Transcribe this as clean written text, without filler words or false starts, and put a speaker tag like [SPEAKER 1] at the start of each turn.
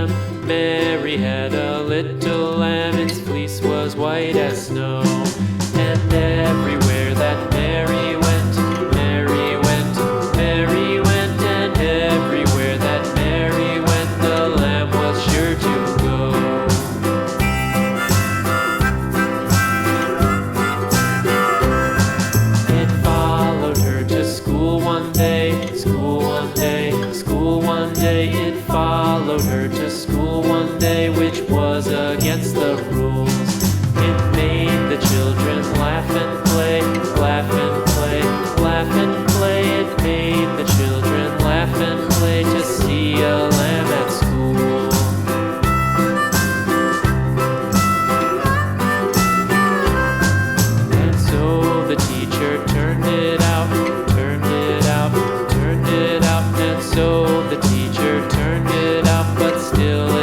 [SPEAKER 1] lamb. Mary had a little lamb, its fleece was white as snow. And everywhere that Mary went, Mary went, Mary went, and everywhere that Mary went, the lamb was sure to go. It followed her to school one day, school one day, school one day. It followed her to school one day, which was against the rules. It made the children laugh and play, laugh and play, laugh and play. It made the children laugh and play to see a lamb at school. And so the teacher turned it out, turned it out, turned it out. And so the teacher turned it out, but still